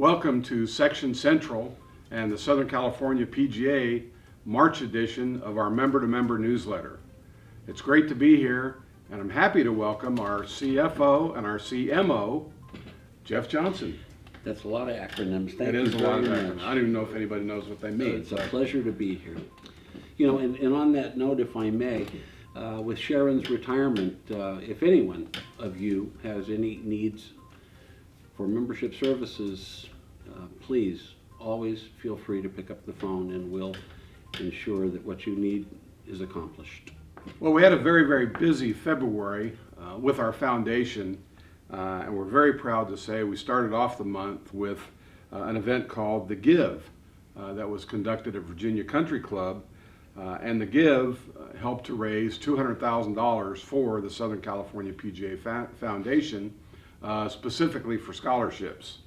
Welcome to Section Central and the Southern California PGA March edition of our Member2Member newsletter. It's great to be here, and I'm happy to welcome our CFO and our CMO, Jeff Johnson. That's a lot of acronyms. Thank you very much. I don't even know if anybody knows what they mean. It's a pleasure to be here. You know, and on that note, if I may, with Sharon's retirement, if anyone of you has any needs for membership services, please always feel free to pick up the phone and we'll ensure that what you need is accomplished. Well, we had a very, very busy February with our foundation, and we're very proud to say we started off the month with an event called The Give that was conducted at Virginia Country Club, and The Give helped to raise $200,000 for the Southern California PGA Foundation, specifically for scholarships.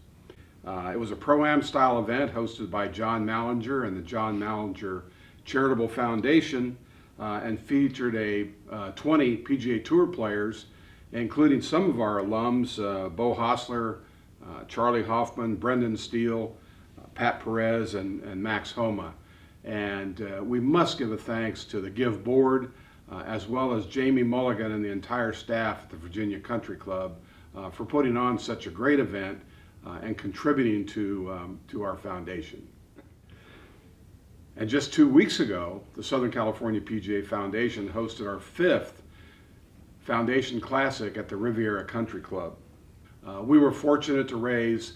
It was a Pro-Am style event hosted by John Mallinger and the John Mallinger Charitable Foundation, and featured 20 PGA Tour players, including some of our alums, Bo Hostler, Charlie Hoffman, Brendan Steele, Pat Perez, and Max Homa. And we must give a thanks to the Give board, as well as Jamie Mulligan and the entire staff at the Virginia Country Club for putting on such a great event and contributing to our foundation. And just 2 weeks ago, the Southern California PGA Foundation hosted our 5th Foundation Classic at the Riviera Country Club. We were fortunate to raise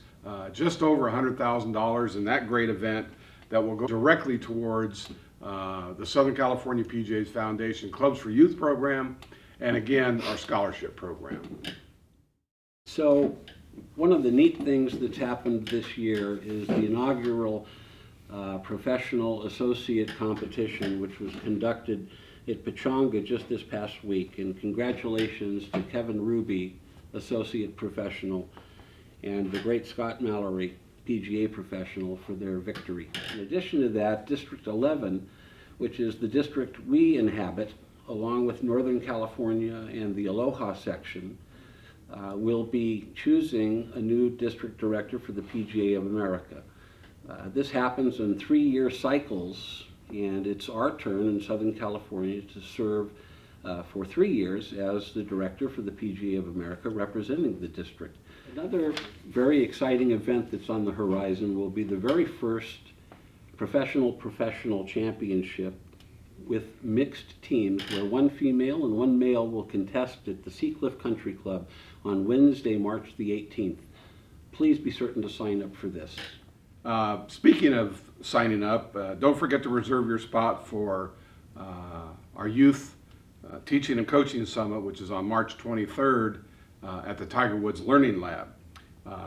just over $100,000 in that great event that will go directly towards the Southern California PGA Foundation Clubs for Youth program, and again, our scholarship program. So one of the neat things that's happened this year is the inaugural professional associate competition, which was conducted at Pechanga just this past week. And congratulations to Kevin Ruby, associate professional, and the great Scott Mallory, PGA professional, for their victory. In addition to that, District 11, which is the district we inhabit, along with Northern California and the Aloha section, will be choosing a new district director for the PGA of America. This happens in 3-year cycles, and it's our turn in Southern California to serve for 3 years as the director for the PGA of America, representing the district. Another very exciting event that's on the horizon will be the very first professional championship with mixed teams, where one female and one male will contest at the Seacliff Country Club on Wednesday, March the 18th. Please be certain to sign up for this. Speaking of signing up, don't forget to reserve your spot for our Youth Teaching and Coaching Summit, which is on March 23rd at the Tiger Woods Learning Lab.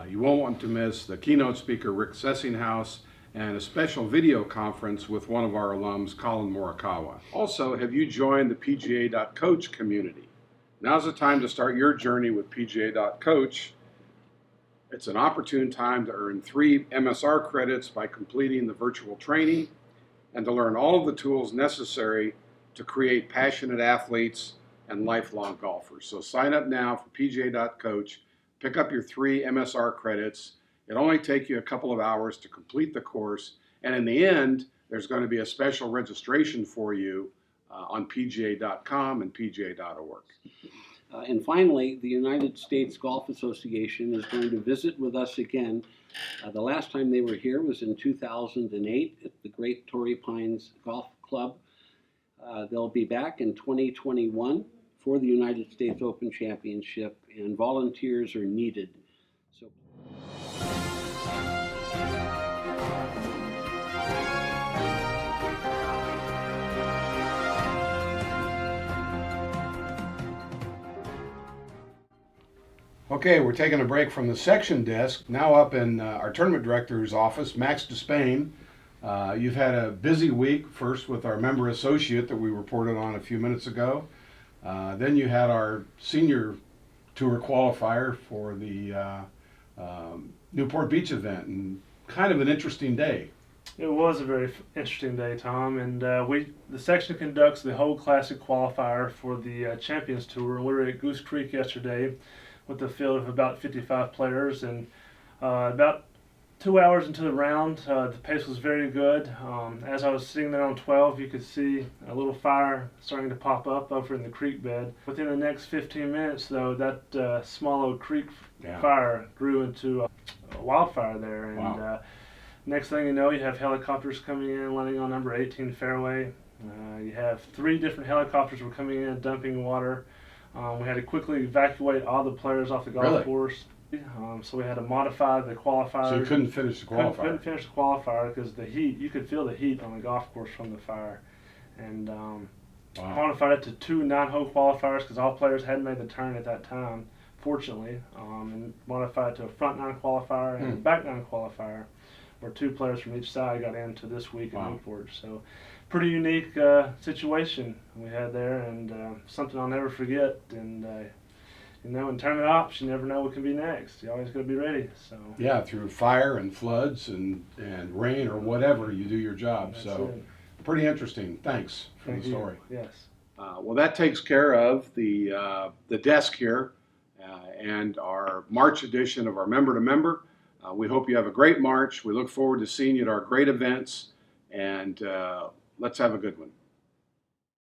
You won't want to miss the keynote speaker, Rick Sessinghaus, and a special video conference with one of our alums, Colin Morikawa. Also, have you joined the PGA.Coach community? Now's the time to start your journey with PGA.Coach. It's an opportune time to earn 3 MSR credits by completing the virtual training and to learn all of the tools necessary to create passionate athletes and lifelong golfers. So sign up now for PGA.Coach, pick up your 3 MSR credits. It'll only take you a couple of hours to complete the course, and in the end, there's going to be a special registration for you on PGA.com and PGA.org. And finally, the United States Golf Association is going to visit with us again. The last time they were here was in 2008 at the Great Torrey Pines Golf Club. They'll be back in 2021 for the United States Open Championship, and volunteers are needed. So. Okay, we're taking a break from the section desk. Now up in our tournament director's office, Max Despain. You've had a busy week, first with our member associate that we reported on a few minutes ago. Then you had our senior tour qualifier for the Newport Beach event, and kind of an interesting day. It was a very interesting day, Tom, and the section conducts the whole classic qualifier for the Champions Tour. We were at Goose Creek yesterday with a field of about 55 players, and about 2 hours into the round, the pace was very good. As I was sitting there on 12, you could see a little fire starting to pop up over in the creek bed. Within the next 15 minutes, though, that Small Oak Creek fire grew into a wildfire there. And Wow. Next thing you know, you have helicopters coming in, landing on number 18 fairway. You have 3 different helicopters were coming in, dumping water. We had to quickly evacuate all the players off the golf Really? course. So we had to modify the qualifiers. So you couldn't finish the Couldn't qualifier? finish the qualifier because the heat, you could feel the heat on the golf course from the fire. And Wow. modified it to 2 9-hole qualifiers because all players hadn't made the turn at that time, fortunately. And modified it to a front 9 qualifier and a back 9 qualifier, where 2 players from each side got into this week in Newport. So pretty unique situation we had there, and something I'll never forget. And you know, in tournament ops, you never know what can be next. You always got to be ready. So Yeah, through fire and floods and rain or whatever, you do your job. that's So it. pretty interesting. Thanks for Thank the you. story. Yes. Well, that takes care of the desk here and our March edition of our Member to Member. We hope you have a great March. We look forward to seeing you at our great events, and let's have a good one.